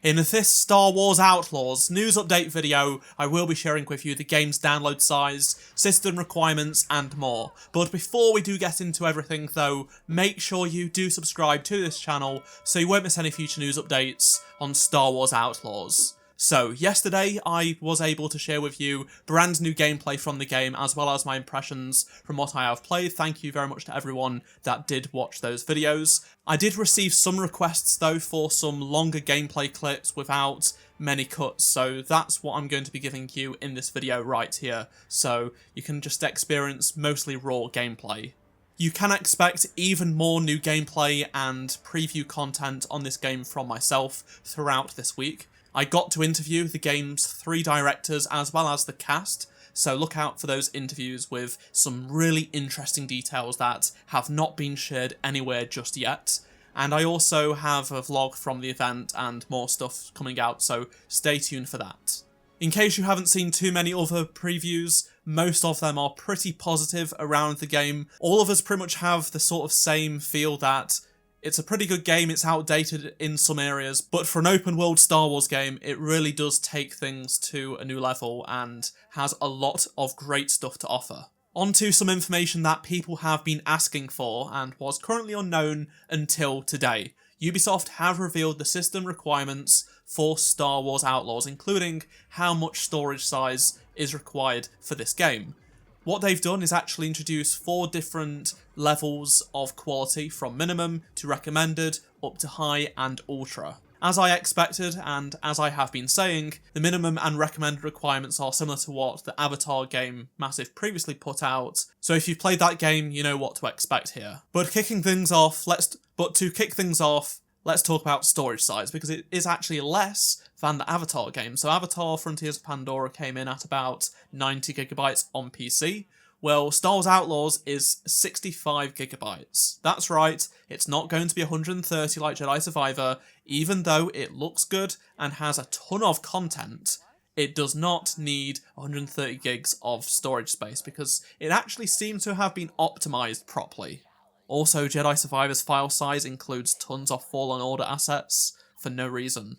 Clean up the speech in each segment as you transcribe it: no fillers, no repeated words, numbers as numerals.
In this Star Wars Outlaws news update video, I will be sharing with you the game's download size, system requirements and more. But before we do get into everything though, make sure you do subscribe to this channel so you won't miss any future news updates on Star Wars Outlaws. So, yesterday I was able to share with you brand new gameplay from the game as well as my impressions from what I have played. Thank you very much to everyone that did watch those videos. I did receive some requests though for some longer gameplay clips without many cuts, so that's what I'm going to be giving you in this video right here, so you can just experience mostly raw gameplay. You can expect even more new gameplay and preview content on this game from myself throughout this week. I got to interview the game's 3 directors as well as the cast, so look out for those interviews with some really interesting details that have not been shared anywhere just yet. And I also have a vlog from the event and more stuff coming out, so stay tuned for that. In case you haven't seen too many other previews, most of them are pretty positive around the game. All of us pretty much have the sort of same feel that it's a pretty good game, it's outdated in some areas, but for an open world Star Wars game, it really does take things to a new level and has a lot of great stuff to offer. On to some information that people have been asking for and was currently unknown until today. Ubisoft have revealed the system requirements for Star Wars Outlaws, including how much storage size is required for this game. What they've done is actually introduce 4 different levels of quality from minimum to recommended up to high and ultra. As I expected and as I have been saying, the minimum and recommended requirements are similar to what the Avatar game Massive previously put out, so if you've played that game you know what to expect here. But to kick things off, let's talk about storage size, because it is actually less than the Avatar game. So Avatar Frontiers of Pandora came in at about 90GB on PC. Well, Star Wars Outlaws is 65GB. That's right, it's not going to be 130 like Jedi Survivor. Even though it looks good and has a ton of content, it does not need 130 gigs of storage space because it actually seems to have been optimized properly. Also, Jedi Survivor's file size includes tons of Fallen Order assets for no reason.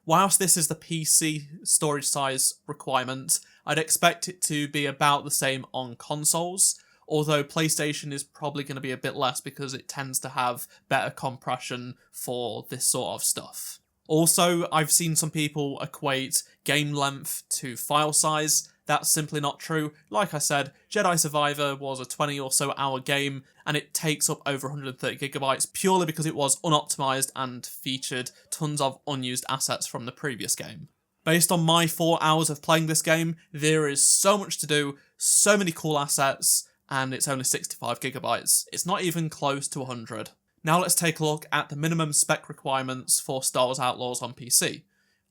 Whilst this is the PC storage size requirement, I'd expect it to be about the same on consoles, although PlayStation is probably going to be a bit less because it tends to have better compression for this sort of stuff. Also, I've seen some people equate game length to file size. That's simply not true. Like I said, Jedi Survivor was a 20 or so hour game and it takes up over 130GB purely because it was unoptimized and featured tons of unused assets from the previous game. Based on my 4 hours of playing this game, there is so much to do, so many cool assets, and it's only 65GB. It's not even close to 100. Now let's take a look at the minimum spec requirements for Star Wars Outlaws on PC.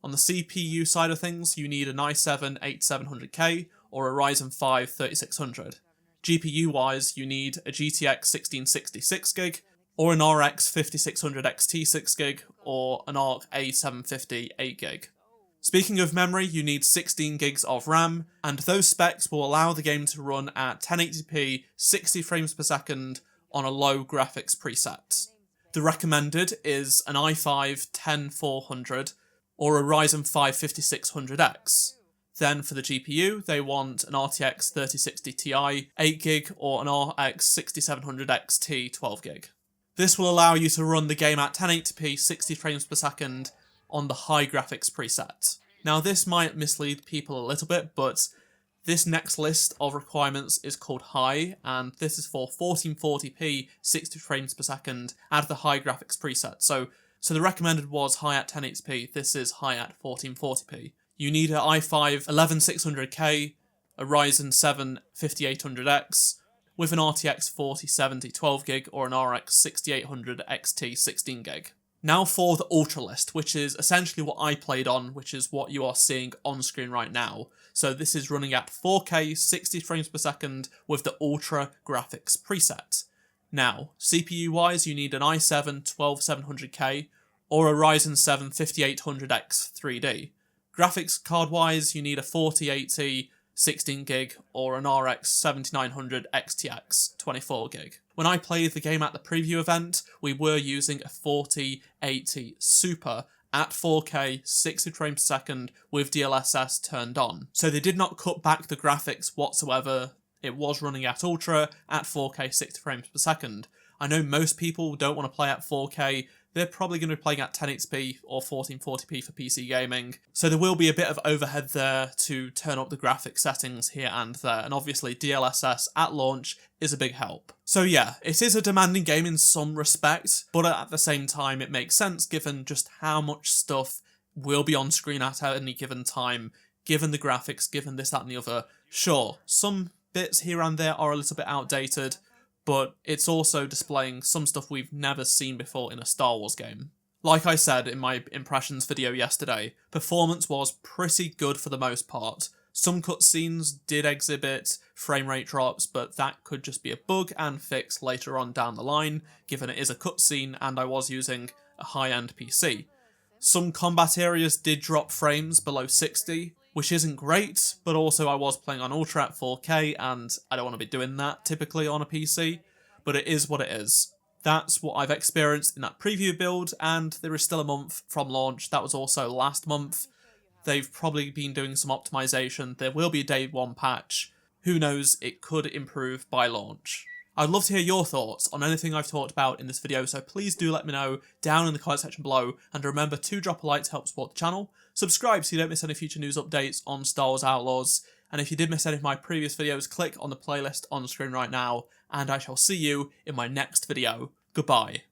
On the CPU side of things, you need an i7-8700K or a Ryzen 5 3600. GPU-wise, you need a GTX 1660 6GB, or an RX 5600 XT 6GB, or an ARC A750 8GB. Speaking of memory, you need 16 gigs of RAM, and those specs will allow the game to run at 1080p 60 frames per second on a low graphics preset. The recommended is an i5-10400, or a Ryzen 5 5600X. Then for the GPU, they want an RTX 3060 Ti 8GB or an RX 6700 XT 12GB. This will allow you to run the game at 1080p 60 frames per second on the high graphics preset. Now this might mislead people a little bit, but this next list of requirements is called high, and this is for 1440p 60 frames per second at the high graphics preset. So the recommended was high at 1080p, this is high at 1440p. You need an i5 11600K, a Ryzen 7 5800X, with an RTX 4070 12GB or an RX 6800 XT 16GB. Now for the Ultra list, which is essentially what I played on, which is what you are seeing on screen right now. So this is running at 4K 60 frames per second with the Ultra graphics preset. Now, CPU-wise, you need an i7 12700K or a Ryzen 7 5800X 3D. Graphics card-wise, you need a 4080 16GB or an RX 7900 XTX 24GB. When I played the game at the preview event, we were using a 4080 Super at 4K 60 frames per second with DLSS turned on. So they did not cut back the graphics whatsoever. It was running at ultra at 4K 60 frames per second. I know most people don't want to play at 4K. They're probably going to be playing at 1080p or 1440p for PC gaming. So there will be a bit of overhead there to turn up the graphic settings here and there. And obviously DLSS at launch is a big help. So yeah, it is a demanding game in some respect, but at the same time it makes sense given just how much stuff will be on screen at any given time, given the graphics, given this, that and the other. Sure, some bits here and there are a little bit outdated, but it's also displaying some stuff we've never seen before in a Star Wars game. Like I said in my impressions video yesterday, performance was pretty good for the most part. Some cutscenes did exhibit frame rate drops, but that could just be a bug and fixed later on down the line, given it is a cutscene and I was using a high-end PC. Some combat areas did drop frames below 60, which isn't great, but also I was playing on Ultra at 4K, and I don't want to be doing that typically on a PC, but it is what it is. That's what I've experienced in that preview build, and there is still a month from launch. That was also last month. They've probably been doing some optimization. There will be a day one patch. Who knows, it could improve by launch. I'd love to hear your thoughts on anything I've talked about in this video, so please do let me know down in the comment section below, and remember to drop a like to help support the channel, subscribe so you don't miss any future news updates on Star Wars Outlaws, and if you did miss any of my previous videos, click on the playlist on screen right now, and I shall see you in my next video. Goodbye.